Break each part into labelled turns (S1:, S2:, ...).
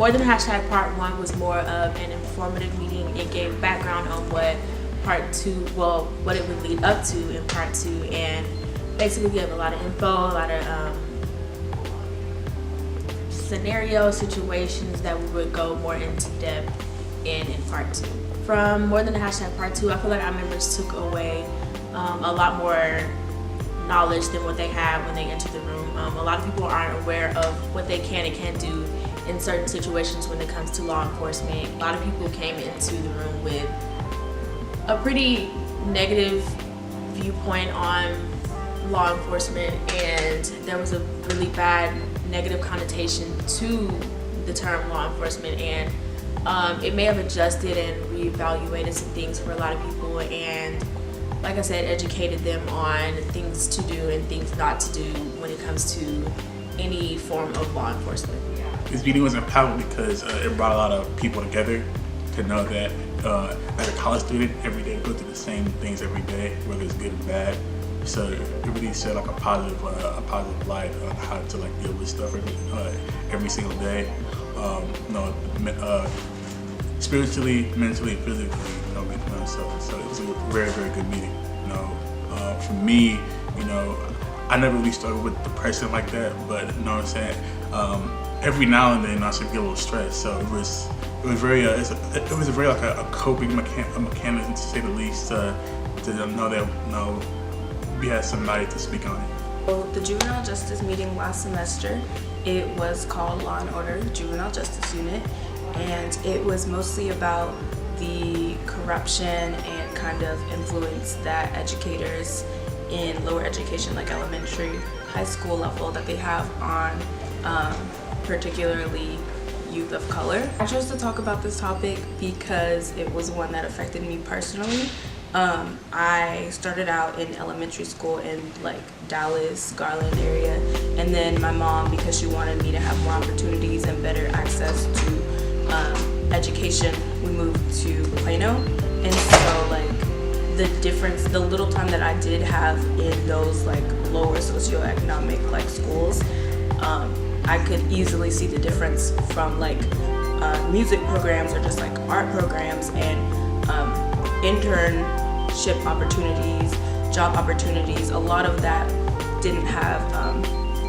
S1: More Than Hashtag Part 1 was more of an informative meeting. It gave background on what Part 2, well, what it would lead up to in Part 2, and basically gave a lot of info, a lot of scenario situations that we would go more into depth in Part 2. From More Than Hashtag Part 2, I feel like our members took away a lot more knowledge than what they had when they entered the room. A lot of people aren't aware of what they can and can't do in certain situations when it comes to law enforcement. A lot of people came into the room with a pretty negative viewpoint on law enforcement, and there was a really bad negative connotation to the term law enforcement, and it may have adjusted and reevaluated some things for a lot of people, and like I said, educated them on things to do and things not to do when it comes to any form of law enforcement.
S2: This meeting was empowering because it brought a lot of people together to know that as a college student, every day we go through the same things every day, whether it's good or bad. So it really shed like a positive light on how to like deal with stuff every single day. Spiritually, mentally, physically, so it was a very, very good meeting. For me, I never really struggled with depression like that, but you know what I'm saying. Every now and then I should get a little stressed, so it was very like a coping mechanism, to say the least, to know that we had somebody to speak on it.
S3: So the juvenile justice meeting last semester, it was called Law and Order Juvenile Justice Unit, and it was mostly about the corruption and kind of influence that educators in lower education, like elementary, high school level, that they have on particularly youth of color. I chose to talk about this topic because it was one that affected me personally. I started out in elementary school in like Dallas, Garland area, and then my mom, because she wanted me to have more opportunities and better access to education, we moved to Plano. And so like the little time that I did have in those like lower socioeconomic like schools, I could easily see the difference from like music programs or just like art programs and internship opportunities, job opportunities. A lot of that didn't have,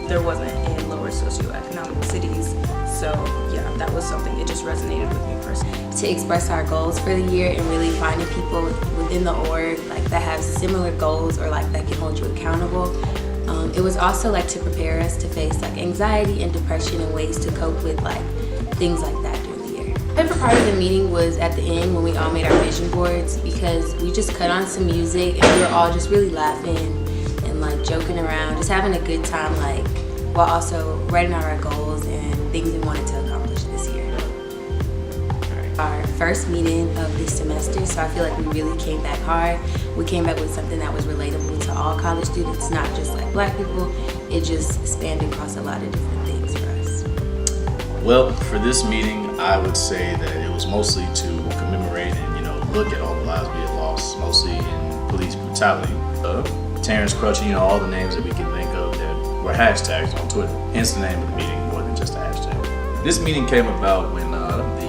S3: there wasn't in lower socioeconomic cities. So yeah, that was something that just resonated with me personally.
S4: To express our goals for the year and really finding people within the org like that have similar goals or like that can hold you accountable. It was also like to prepare us to face like anxiety and depression and ways to cope with like things like that during the year. My favorite part of the meeting was at the end when we all made our vision boards, because we just cut on some music and we were all just really laughing and like joking around, just having a good time, like while also writing out our goals and things we wanted to accomplish this year. Our first meeting of this semester, so I feel like we really came back hard. We came back with something that was relatable to all college students, not just like black people. It just spanned across a lot of different things for us.
S5: Well, for this meeting, I would say that it was mostly to commemorate and look at all the lives we had lost, mostly in police brutality. Terrence Crutchy, all the names that we can think of that were hashtags on Twitter. Hence the name of the meeting, more than just a hashtag. This meeting came about when the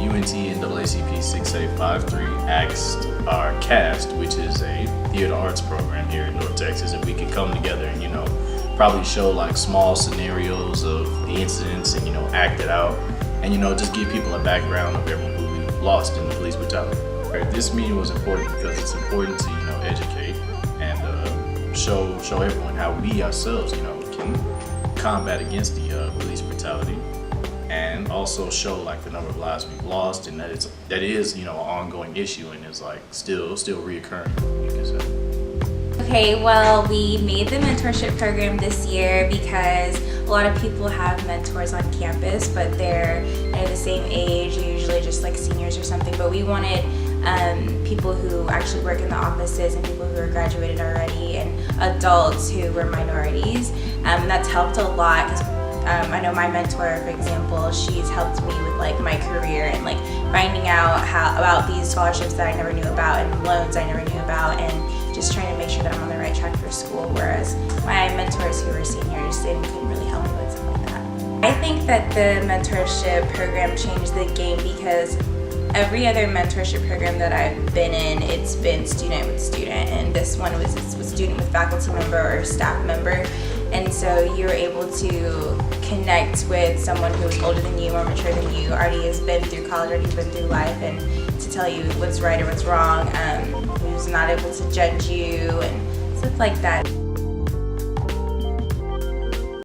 S5: UNT NAACP 6853 asked our CAST, which is a theater arts program here in North Texas, if we could come together and probably show like small scenarios of the incidents and act it out, and just give people a background of everyone who we've lost in the police brutality. This meeting was important because it's important to educate and show everyone how we ourselves can combat against the police brutality, and also show like the number of lives we've lost, and that is an ongoing issue and is like still reoccurring, you can say.
S6: Okay, well, we made the mentorship program this year because a lot of people have mentors on campus, but they're the same age, usually just like seniors or something. But we wanted people who actually work in the offices and people who are graduated already and adults who were minorities. That's helped a lot because I know my mentor, for example, she's helped me with like my career and like finding out about these scholarships that I never knew about and loans I never knew about, and just trying to make sure that I'm on the right track for school, whereas my mentors who were seniors, they couldn't really help me with stuff like that. I think that the mentorship program changed the game because every other mentorship program that I've been in, it's been student with student, and this one was student with faculty member or staff member. And so you're able to connect with someone who's older than you, more mature than you, already has been through college, already been through life, and to tell you what's right or what's wrong, who's not able to judge you and stuff like that.